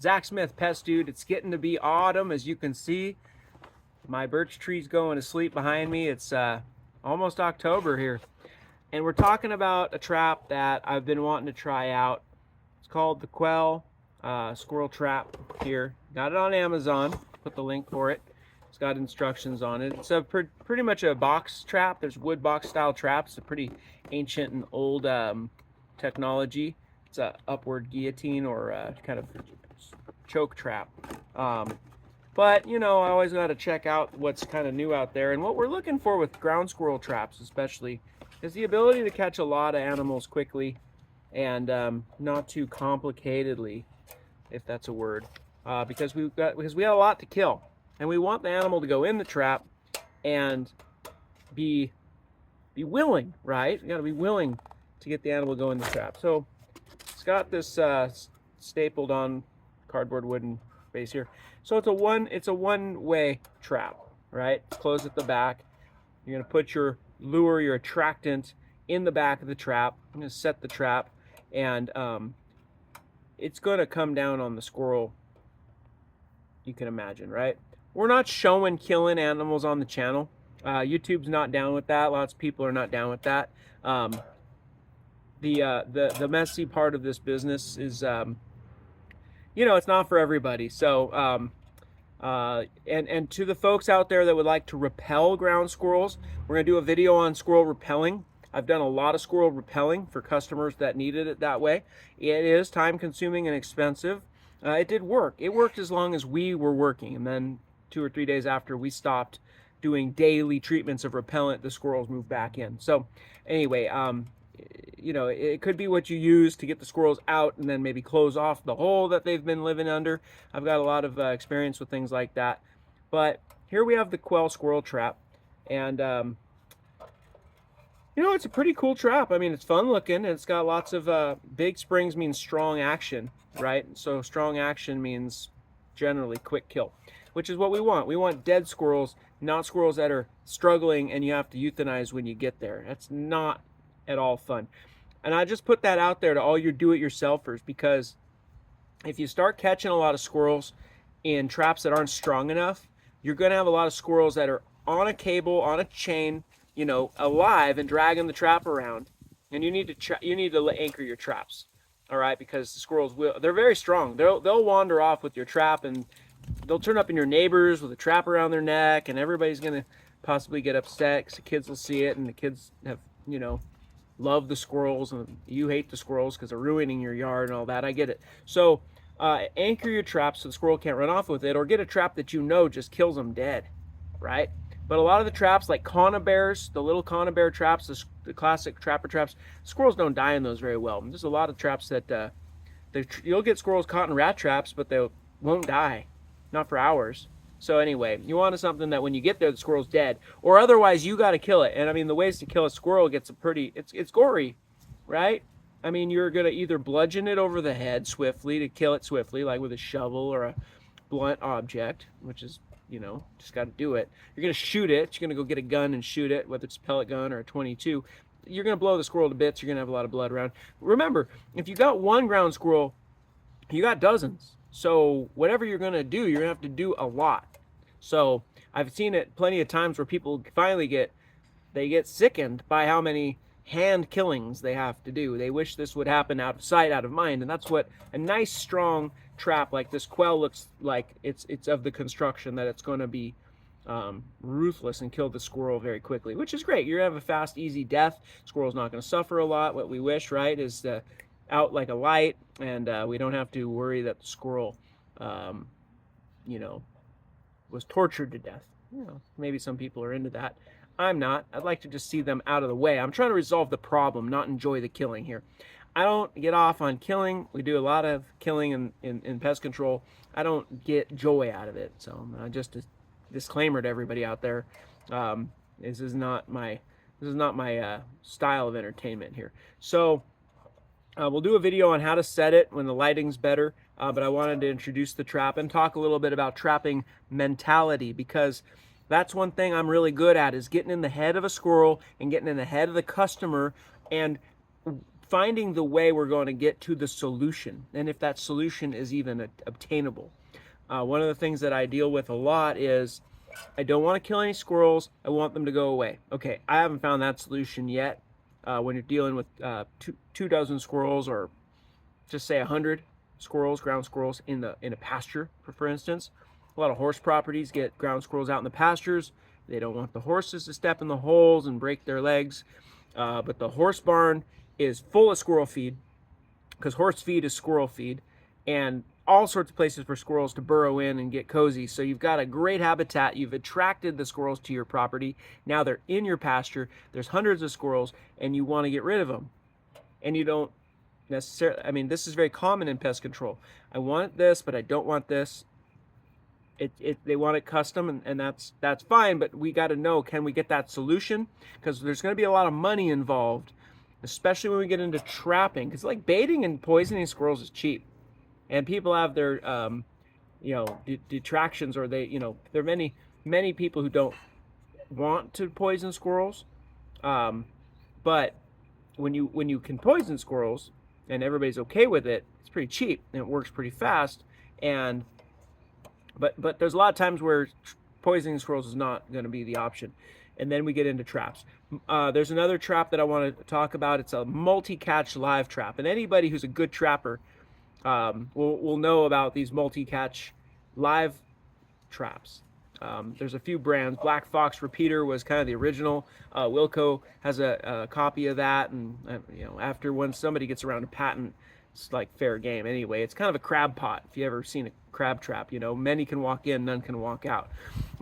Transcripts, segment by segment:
Zach Smith, Pest Dude. It's getting to be autumn, as you can see. My birch tree's going to sleep behind me. It's almost October here. And we're talking about a trap that I've been wanting to try out. It's called the Ouell squirrel trap here. Got it on Amazon. Put the link for it. It's got instructions on it. It's a pretty much a box trap. There's wood box style traps. It's a pretty ancient and old technology. It's a upward guillotine or kind of choke trap. But you know, I always got to check out what's kind of new out there. And what we're looking for with ground squirrel traps especially is the ability to catch a lot of animals quickly and not too complicatedly, if that's a word, because we got a lot to kill, and we want the animal to go in the trap and be willing, right? You got to be willing to get the animal to go in the trap. So it's got this stapled on cardboard wooden base here. So it's a one-way trap, right? It's closed at the back. You're gonna put your lure, your attractant in the back of the trap. I'm gonna set the trap, and it's gonna come down on the squirrel. You can imagine, right? We're not showing killing animals on the channel. YouTube's not down with that. Lots of people are not down with that. The messy part of this business is, you know, it's not for everybody. So, and to the folks out there that would like to repel ground squirrels, we're gonna do a video on squirrel repelling. I've done a lot of squirrel repelling for customers that needed it that way. It is time consuming and expensive. It did work. It worked as long as we were working, and then 2 or 3 days after we stopped doing daily treatments of repellent, the squirrels moved back in. So anyway, you know, it could be what you use to get the squirrels out and then maybe close off the hole that they've been living under. I've got a lot of experience with things like that. But here we have the Ouell squirrel trap, and you know, it's a pretty cool trap. I mean, it's fun looking, and it's got lots of big springs means strong action, right? So strong action means generally quick kill, which is what we want. We want dead squirrels, not squirrels that are struggling and you have to euthanize when you get there. That's not at all fun. And I just put that out there to all your do-it-yourselfers, because if you start catching a lot of squirrels in traps that aren't strong enough, you're going to have a lot of squirrels that are on a cable, on a chain, you know, alive and dragging the trap around. And you need to anchor your traps, all right? Because the squirrels they're very strong. They'll wander off with your trap, and they'll turn up in your neighbors with a trap around their neck, and everybody's going to possibly get upset because the kids will see it, and the kids have, you know, love the squirrels, and you hate the squirrels because they're ruining your yard and all that. I get it. So anchor your trap so the squirrel can't run off with it, or get a trap that you know just kills them dead, right? But a lot of the traps, like conibears, the little conibear traps, the classic trapper traps, squirrels don't die in those very well. There's a lot of traps that you'll get squirrels caught in rat traps, but they won't die, not for hours. So anyway, you want something that when you get there, the squirrel's dead, or otherwise you got to kill it. And I mean, the ways to kill a squirrel gets it's gory, right? I mean, you're gonna either bludgeon it over the head swiftly to kill it swiftly, like with a shovel or a blunt object, which is, you know, just got to do it. You're gonna shoot it. You're gonna go get a gun and shoot it, whether it's a pellet gun or a 22. You're gonna blow the squirrel to bits. You're gonna have a lot of blood around. Remember, if you got one ground squirrel, you got dozens. So whatever you're gonna do, you're gonna have to do a lot. So I've seen it plenty of times where people finally get sickened by how many hand killings they have to do. They wish this would happen out of sight, out of mind, and that's what a nice strong trap like this Ouell looks like. It's of the construction that it's going to be ruthless and kill the squirrel very quickly, which is great. You're gonna have a fast, easy death. Squirrel's not going to suffer a lot. What we wish, right, is out like a light, and we don't have to worry that the squirrel, you know, was tortured to death. You know, maybe some people are into that. I'm not. I'd like to just see them out of the way. I'm trying to resolve the problem, not enjoy the killing here. I don't get off on killing. We do a lot of killing in pest control. I don't get joy out of it. So just a disclaimer to everybody out there. This is not my style of entertainment here. So we'll do a video on how to set it when the lighting's better, but I wanted to introduce the trap and talk a little bit about trapping mentality, because that's one thing I'm really good at, is getting in the head of a squirrel and getting in the head of the customer and finding the way we're going to get to the solution, and if that solution is even obtainable. One of the things that I deal with a lot is I don't want to kill any squirrels. I want them to go away. Okay, I haven't found that solution yet. When you're dealing with two dozen squirrels, or just say 100 squirrels, ground squirrels in a pasture, for instance. A lot of horse properties get ground squirrels out in the pastures. They don't want the horses to step in the holes and break their legs. But the horse barn is full of squirrel feed, because horse feed is squirrel feed, and all sorts of places for squirrels to burrow in and get cozy. So you've got a great habitat. You've attracted the squirrels to your property. Now they're in your pasture. There's hundreds of squirrels, and you want to get rid of them. And you don't necessarily, I mean, this is very common in pest control. I want this, but I don't want this. They want it custom, and that's fine, but we got to know, can we get that solution? Because there's going to be a lot of money involved, especially when we get into trapping. Because like baiting and poisoning squirrels is cheap, and people have their detractions, or there are many people who don't want to poison squirrels, but when you can poison squirrels and everybody's okay with it, it's pretty cheap and it works pretty fast. And but there's a lot of times where poisoning squirrels is not going to be the option. And then we get into traps. There's another trap that I want to talk about. It's a multi-catch live trap. And anybody who's a good trapper will know about these multi-catch live traps. There's a few brands. Black Fox Repeater was kind of the original. Wilco has a copy of that. And after when somebody gets around to patent, it's like fair game anyway. It's kind of a crab pot. If you ever seen a crab trap, many can walk in, none can walk out.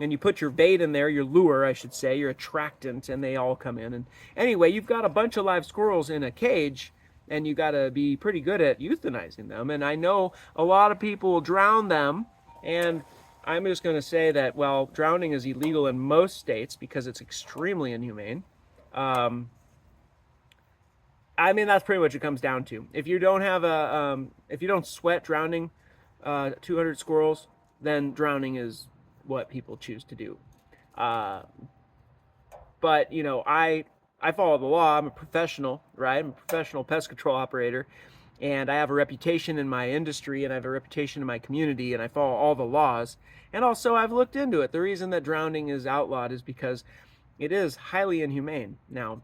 And you put your bait in there, your lure, I should say, your attractant, and they all come in. And anyway, you've got a bunch of live squirrels in a cage, and you got to be pretty good at euthanizing them. And I know a lot of people will drown them, and I'm just going to say that, well, drowning is illegal in most states because it's extremely inhumane. I mean, that's pretty much what it comes down to. If you don't have if you don't sweat drowning 200 squirrels, then drowning is what people choose to do. But I follow the law. I'm a professional, right? I'm a professional pest control operator, and I have a reputation in my industry, and I have a reputation in my community, and I follow all the laws. And also, I've looked into it. The reason that drowning is outlawed is because it is highly inhumane. Now,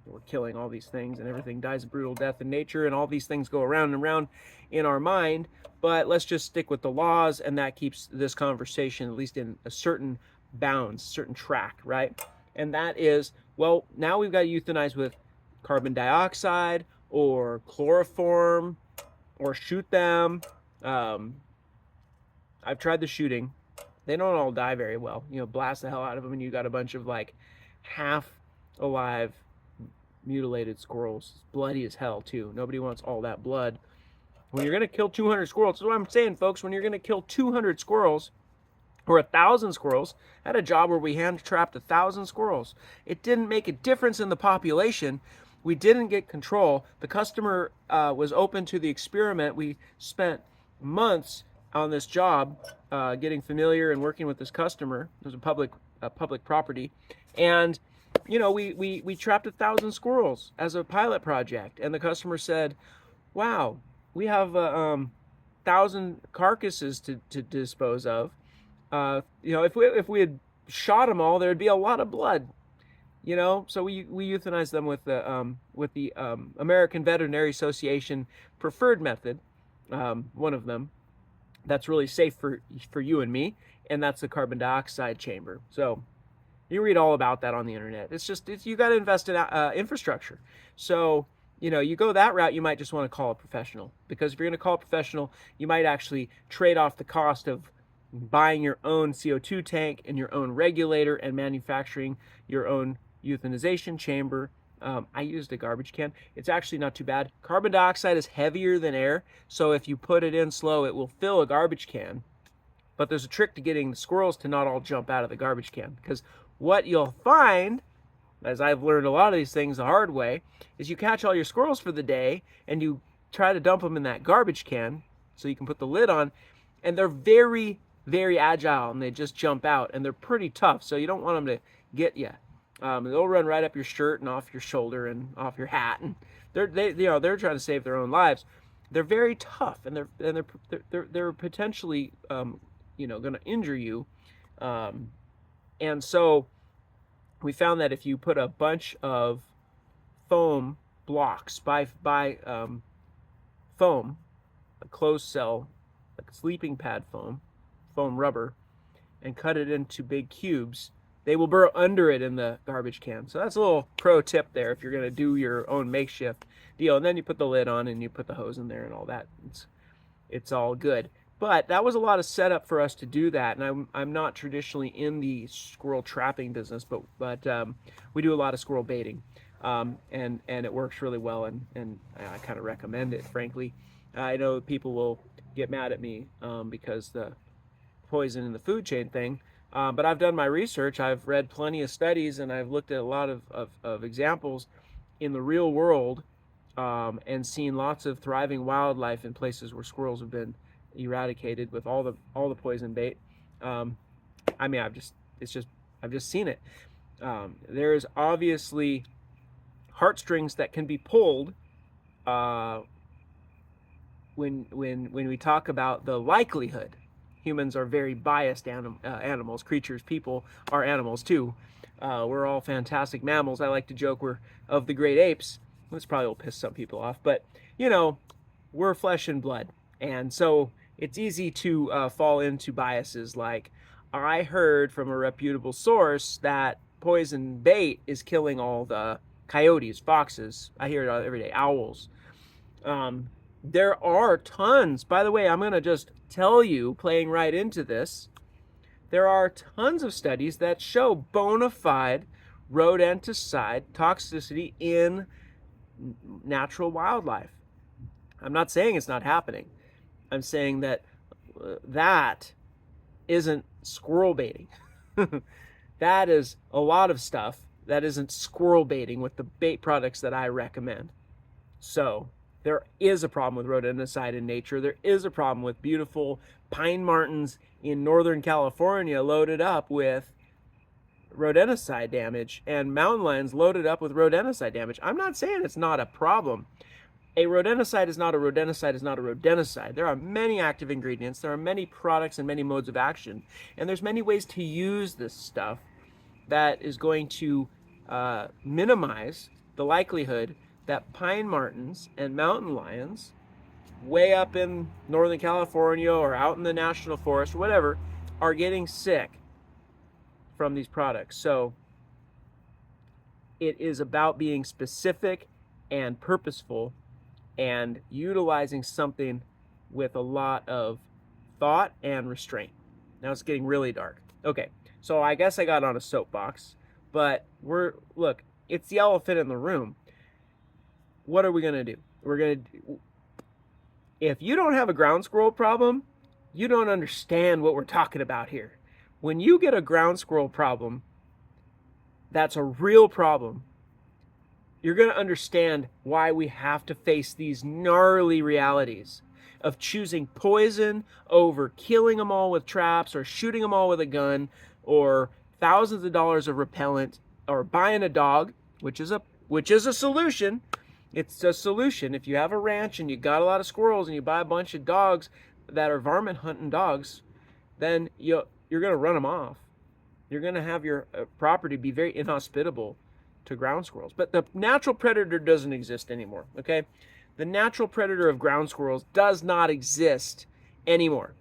we're killing all these things, and everything dies a brutal death in nature, and all these things go around and around in our mind. But let's just stick with the laws, and that keeps this conversation at least in a certain bounds, certain track, right? And that is, well, now we've got to euthanize with carbon dioxide or chloroform or shoot them. I've tried the shooting. They don't all die very well. Blast the hell out of them, and you got a bunch of like half alive mutilated squirrels. It's bloody as hell too. Nobody wants all that blood. When you're going to kill 200 squirrels, that's what I'm saying, folks. When you're going to kill 200 squirrels or 1,000 squirrels, I had a job where we hand trapped 1,000 squirrels. It didn't make a difference in the population. We didn't get control. The customer was open to the experiment. We spent months on this job getting familiar and working with this customer. It was a public property, and we trapped 1,000 squirrels as a pilot project, and the customer said, wow, we have 1,000 carcasses to dispose of. If we had shot them all, there'd be a lot of blood. So we euthanized them with the American Veterinary Association preferred method, one of them that's really safe for you and me, and that's the carbon dioxide chamber. So you read all about that on the internet. You got to invest in infrastructure. So, you go that route, you might just want to call a professional. Because if you're going to call a professional, you might actually trade off the cost of buying your own CO2 tank and your own regulator and manufacturing your own euthanization chamber. I used a garbage can. It's actually not too bad. Carbon dioxide is heavier than air, so if you put it in slow, it will fill a garbage can. But there's a trick to getting the squirrels to not all jump out of the garbage can, because what you'll find, as I've learned a lot of these things the hard way, is you catch all your squirrels for the day and you try to dump them in that garbage can so you can put the lid on, and they're very, very agile, and they just jump out, and they're pretty tough, so you don't want them to get you. They'll run right up your shirt and off your shoulder and off your hat, and they're trying to save their own lives. They're very tough, and they're potentially going to injure you. And so we found that if you put a bunch of foam blocks by foam, a closed cell, like sleeping pad foam rubber, and cut it into big cubes, they will burrow under it in the garbage can. So that's a little pro tip there if you're going to do your own makeshift deal. And then you put the lid on and you put the hose in there and all that. It's all good. But that was a lot of setup for us to do that. And I'm not traditionally in the squirrel trapping business, but we do a lot of squirrel baiting. And it works really well, and I kind of recommend it, frankly. I know people will get mad at me because the poison in the food chain thing, but I've done my research. I've read plenty of studies, and I've looked at a lot of examples in the real world, and seen lots of thriving wildlife in places where squirrels have been eradicated with all the poison bait. I mean, I've just seen it. There's obviously heartstrings that can be pulled when we talk about the likelihood. Humans are very biased animals, creatures. People are animals too. We're all fantastic mammals. I like to joke we're of the great apes. This probably will piss some people off, but we're flesh and blood, and so it's easy to fall into biases like, I heard from a reputable source that poison bait is killing all the coyotes, foxes. I hear it every day. Owls. There are tons. By the way, I'm going to just tell you, playing right into this, there are tons of studies that show bona fide rodenticide toxicity in natural wildlife. I'm not saying it's not happening. I'm saying that that isn't squirrel baiting. That is a lot of stuff that isn't squirrel baiting with the bait products that I recommend. So there is a problem with rodenticide in nature. There is a problem with beautiful pine martens in Northern California loaded up with rodenticide damage, and mountain lions loaded up with rodenticide damage. I'm not saying it's not a problem. A rodenticide is not a rodenticide is not a rodenticide. There are many active ingredients. There are many products and many modes of action. And there's many ways to use this stuff that is going to minimize the likelihood that pine martens and mountain lions way up in Northern California or out in the national forest or whatever are getting sick from these products. So it is about being specific and purposeful and utilizing something with a lot of thought and restraint. Now it's getting really dark. Okay, so I guess I got on a soapbox, but look, it's the elephant in the room. What are we gonna do? If you don't have a ground squirrel problem, you don't understand what we're talking about here. When you get a ground squirrel problem, that's a real problem. You're going to understand why we have to face these gnarly realities of choosing poison over killing them all with traps or shooting them all with a gun or thousands of dollars of repellent or buying a dog, which is a solution. It's a solution. If you have a ranch and you got a lot of squirrels and you buy a bunch of dogs that are varmint hunting dogs, then you're going to run them off. You're going to have your property be very inhospitable to ground squirrels. But the natural predator doesn't exist anymore, okay? The natural predator of ground squirrels does not exist anymore.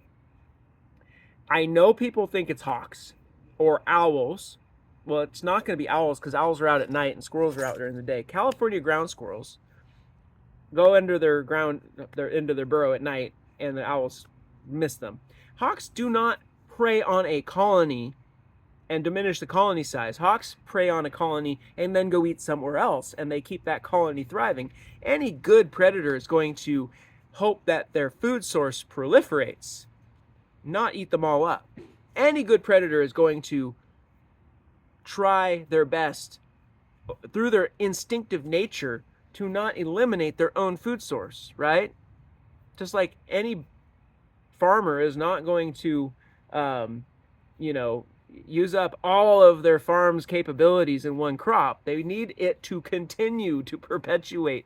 I know people think it's hawks or owls. Well, it's not going to be owls because owls are out at night and squirrels are out during the day. California ground squirrels go into their burrow at night, and the owls miss them. Hawks do not prey on a colony and diminish the colony size. Hawks prey on a colony and then go eat somewhere else, and they keep that colony thriving. Any good predator is going to hope that their food source proliferates, not eat them all up. Any good predator is going to try their best through their instinctive nature to not eliminate their own food source, right? Just like any farmer is not going to, use up all of their farm's capabilities in one crop. They need it to continue to perpetuate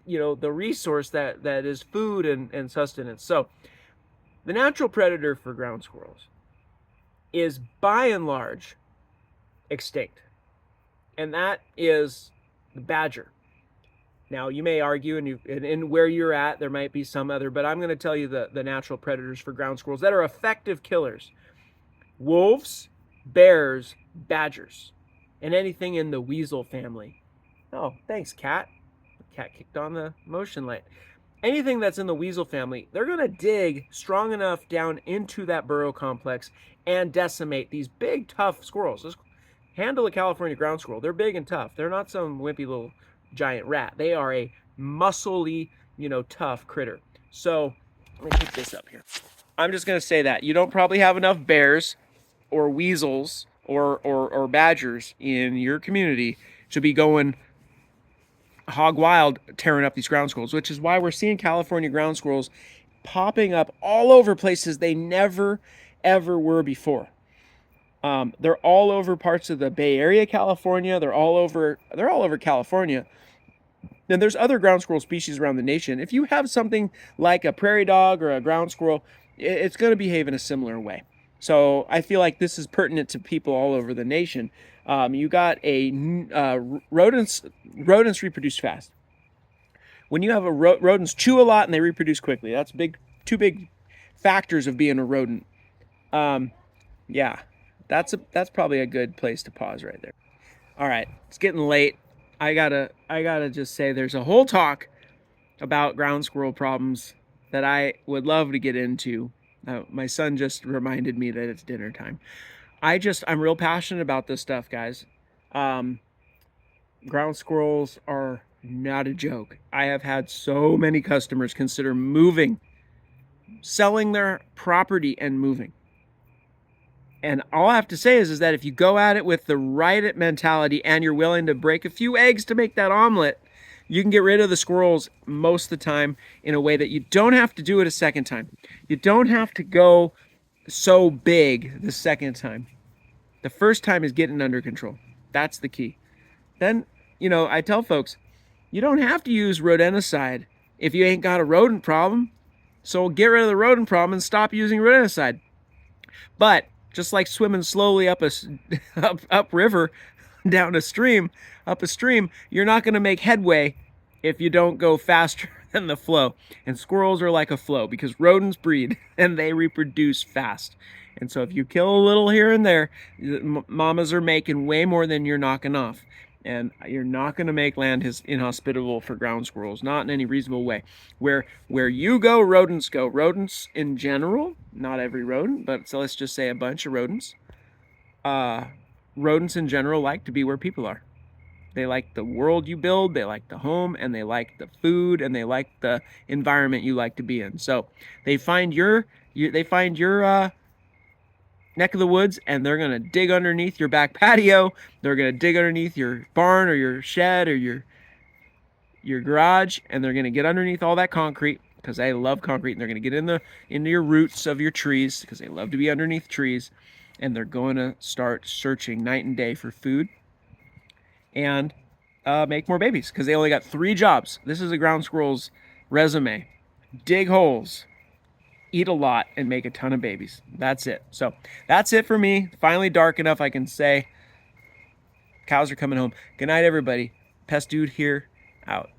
the resource that is food and sustenance. So the natural predator for ground squirrels is by and large extinct, and that is the badger. Now, you may argue, and where you're at, there might be some other, but I'm going to tell you the natural predators for ground squirrels that are effective killers: wolves, bears, badgers, and anything in the weasel family. Oh, thanks, cat. The cat kicked on the motion light. Anything that's in the weasel family, they're going to dig strong enough down into that burrow complex and decimate these big, tough squirrels. Just handle a California ground squirrel. They're big and tough. They're not some wimpy little giant rat. They are a muscly, tough critter. So let me pick this up here. I'm just going to say that you don't probably have enough bears or weasels or badgers in your community to be going hog wild tearing up these ground squirrels, which is why we're seeing California ground squirrels popping up all over places they never ever were before. They're all over parts of the Bay Area, California. They're all over California. And there's other ground squirrel species around the nation. If you have something like a prairie dog or a ground squirrel, it's going to behave in a similar way. So I feel like this is pertinent to people all over the nation. You got rodents reproduce fast. When you have rodents chew a lot and they reproduce quickly, that's two big factors of being a rodent. Yeah, that's probably a good place to pause right there. All right, it's getting late. I gotta just say there's a whole talk about ground squirrel problems that I would love to get into. My son just reminded me that it's dinner time. I'm real passionate about this stuff, guys. Ground squirrels are not a joke. I have had so many customers consider moving, selling their property and moving. And all I have to say is that if you go at it with the right mentality and you're willing to break a few eggs to make that omelet, you can get rid of the squirrels most of the time in a way that you don't have to do it a second time. You don't have to go so big the second time. The first time is getting under control. That's the key. Then, I tell folks, you don't have to use rodenticide if you ain't got a rodent problem. So get rid of the rodent problem and stop using rodenticide. But just like swimming slowly up river, down a stream, up a stream, you're not going to make headway if you don't go faster than the flow. And squirrels are like a flow because rodents breed and they reproduce fast. And so if you kill a little here and there, mamas are making way more than you're knocking off. And you're not going to make land inhospitable for ground squirrels, not in any reasonable way. Where you go, rodents go. Rodents in general, not every rodent, but so let's just say a bunch of rodents. Rodents in general like to be where people are. They like the world you build, they like the home, and they like the food, and they like the environment you like to be in. So they find your neck of the woods, and they're going to dig underneath your back patio. They're going to dig underneath your barn or your shed or your garage, and they're going to get underneath all that concrete because they love concrete, and they're going to get into your roots of your trees because they love to be underneath trees, and they're going to start searching night and day for food and make more babies because they only got 3 jobs. This is a ground squirrel's resume: dig holes, eat a lot, and make a ton of babies. That's it. So that's it for me. Finally dark enough I can say cows are coming home. Good night, everybody. Pest Dude here, out.